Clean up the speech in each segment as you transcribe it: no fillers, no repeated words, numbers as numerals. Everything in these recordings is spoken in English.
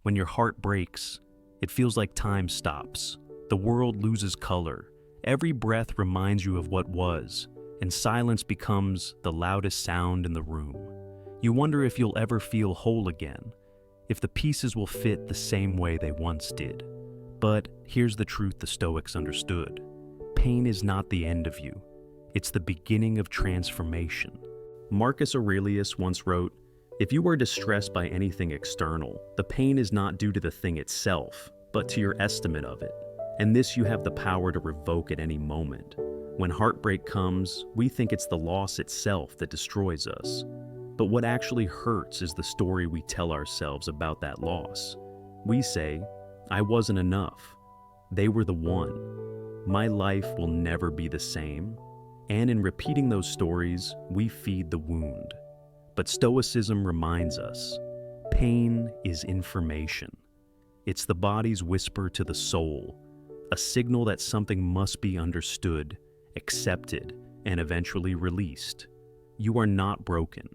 When your heart breaks, it feels like time stops. The world loses color. Every breath reminds you of what was, and silence becomes the loudest sound in the room. You wonder if you'll ever feel whole again, if the pieces will fit the same way they once did. But here's the truth the Stoics understood. Pain is not the end of you. It's the beginning of transformation. Marcus Aurelius once wrote, "If you are distressed by anything external, the pain is not due to the thing itself, but to your estimate of it. And this you have the power to revoke at any moment. When heartbreak comes, we think it's the loss itself that destroys us. But what actually hurts is the story we tell ourselves about that loss. We say, 'I wasn't enough. They were the one. My life will never be the same.' And in repeating those stories, we feed the wound. But Stoicism reminds us, pain is information. It's the body's whisper to the soul, a signal that something must be understood, accepted, and eventually released. You are not broken.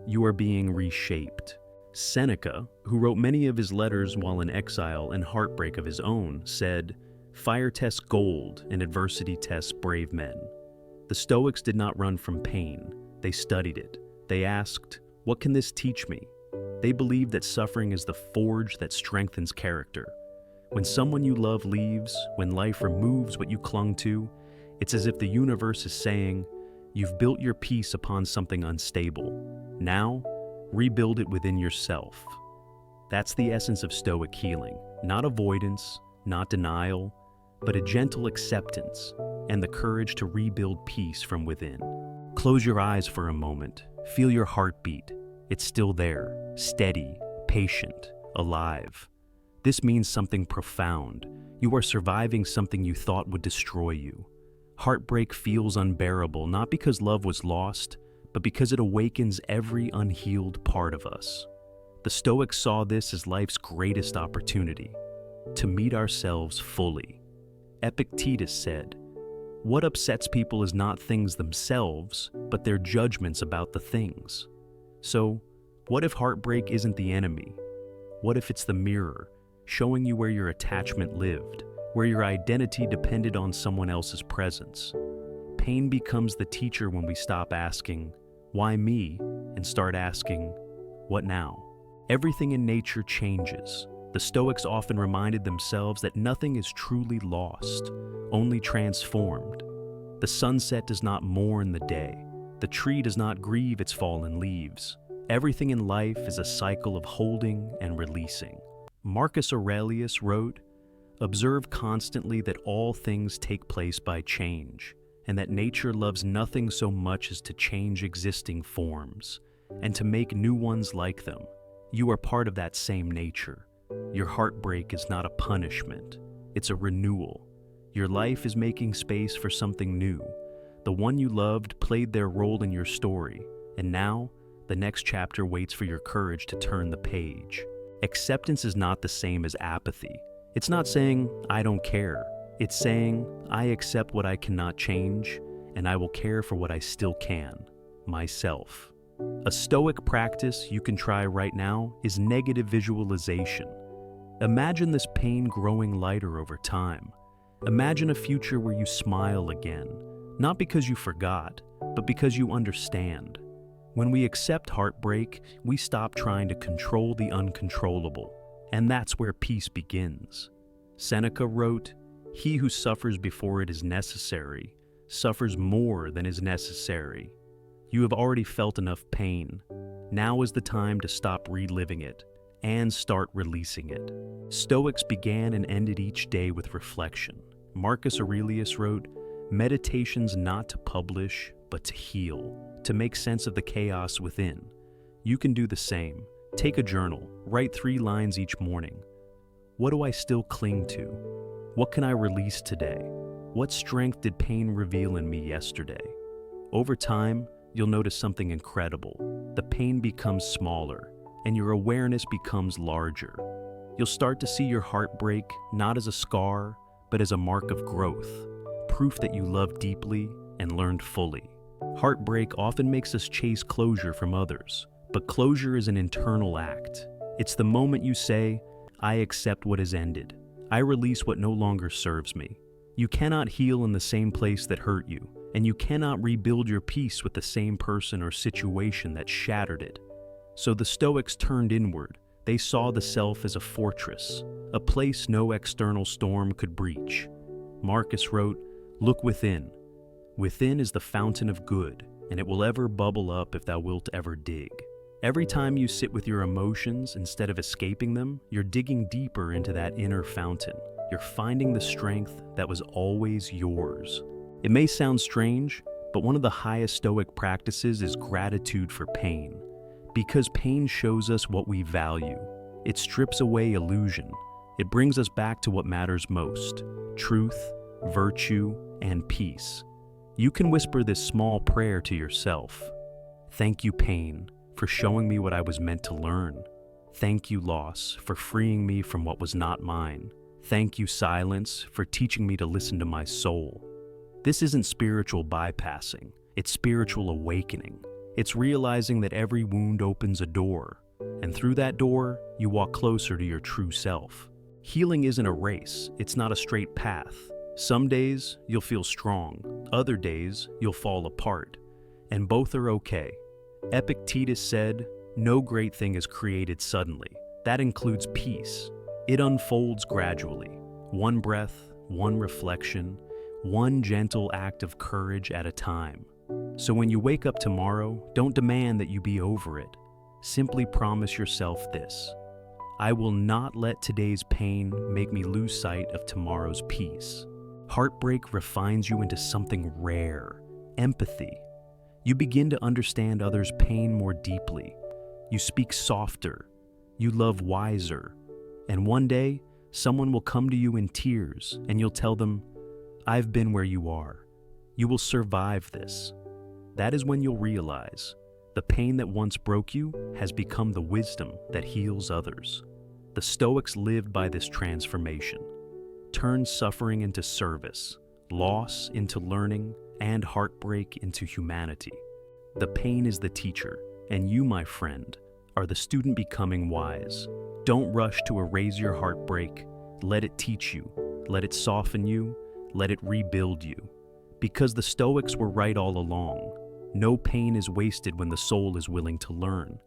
You are being reshaped. Seneca, who wrote many of his letters while in exile and heartbreak of his own, said, "Fire tests gold and adversity tests brave men." The Stoics did not run from pain. They studied it. They asked, "What can this teach me?" They believed that suffering is the forge that strengthens character. When someone you love leaves, when life removes what you clung to, it's as if the universe is saying, "You've built your peace upon something unstable. Now, rebuild it within yourself." That's the essence of Stoic healing. Not avoidance, not denial, but a gentle acceptance and the courage to rebuild peace from within. Close your eyes for a moment. Feel your heartbeat. It's still there, steady, patient, alive. This means something profound. You are surviving something you thought would destroy you. Heartbreak feels unbearable, not because love was lost, but because it awakens every unhealed part of us. The Stoics saw this as life's greatest opportunity, to meet ourselves fully. Epictetus said, "What upsets people is not things themselves, but their judgments about the things." So, what if heartbreak isn't the enemy? What if it's the mirror, showing you where your attachment lived, where your identity depended on someone else's presence? Pain becomes the teacher when we stop asking, "Why me?" and start asking, "What now?" Everything in nature changes. The Stoics often reminded themselves that nothing is truly lost, only transformed. The sunset does not mourn the day. The tree does not grieve its fallen leaves. Everything in life is a cycle of holding and releasing. Marcus Aurelius wrote, "Observe constantly that all things take place by change, and that nature loves nothing so much as to change existing forms, and to make new ones like them. You are part of that same nature. Your heartbreak is not a punishment, it's a renewal. Your life is making space for something new. The one you loved played their role in your story, and now the next chapter waits for your courage to turn the page." Acceptance is not the same as apathy. It's not saying, "I don't care." It's saying, "I accept what I cannot change, and I will care for what I still can, myself." A Stoic practice you can try right now is negative visualization. Imagine this pain growing lighter over time. Imagine a future where you smile again, not because you forgot, but because you understand. When we accept heartbreak, we stop trying to control the uncontrollable, and that's where peace begins. Seneca wrote, "He who suffers before it is necessary suffers more than is necessary." You have already felt enough pain. Now is the time to stop reliving it and start releasing it. Stoics began and ended each day with reflection. Marcus Aurelius wrote, "Meditation's not to publish, but to heal, to make sense of the chaos within." You can do the same. Take a journal, write 3 lines each morning. What do I still cling to? What can I release today? What strength did pain reveal in me yesterday? Over time, you'll notice something incredible. The pain becomes smaller, and your awareness becomes larger. You'll start to see your heartbreak not as a scar, but as a mark of growth, proof that you loved deeply and learned fully. Heartbreak often makes us chase closure from others, but closure is an internal act. It's the moment you say, I accept what is ended. I release what no longer serves me. You cannot heal in the same place that hurt you, and you cannot rebuild your peace with the same person or situation that shattered it. So the Stoics turned inward. They saw the self as a fortress, a place no external storm could breach. Marcus wrote, "Look within. Within is the fountain of good, and it will ever bubble up if thou wilt ever dig." Every time you sit with your emotions instead of escaping them, you're digging deeper into that inner fountain. You're finding the strength that was always yours. It may sound strange, but one of the highest Stoic practices is gratitude for pain. Because pain shows us what we value. It strips away illusion. It brings us back to what matters most: truth, virtue, and peace. You can whisper this small prayer to yourself. Thank you, pain, for showing me what I was meant to learn. Thank you, loss, for freeing me from what was not mine. Thank you, silence, for teaching me to listen to my soul. This isn't spiritual bypassing, it's spiritual awakening. It's realizing that every wound opens a door, and through that door, you walk closer to your true self. Healing isn't a race, it's not a straight path. Some days, you'll feel strong, other days, you'll fall apart, and both are okay. Epictetus said, "No great thing is created suddenly." That includes peace. It unfolds gradually, one breath, one reflection, one gentle act of courage at a time. So when you wake up tomorrow, don't demand that you be over it. Simply promise yourself this: I will not let today's pain make me lose sight of tomorrow's peace. Heartbreak refines you into something rare: empathy. You begin to understand others' pain more deeply. You speak softer. You love wiser. And one day, someone will come to you in tears, and you'll tell them, "I've been where you are. You will survive this." That is when you'll realize the pain that once broke you has become the wisdom that heals others. The Stoics lived by this transformation. Turn suffering into service, loss into learning, and heartbreak into humanity. The pain is the teacher, and you, my friend, are the student becoming wise. Don't rush to erase your heartbreak. Let it teach you. Let it soften you. Let it rebuild you. Because the Stoics were right all along. No pain is wasted when the soul is willing to learn.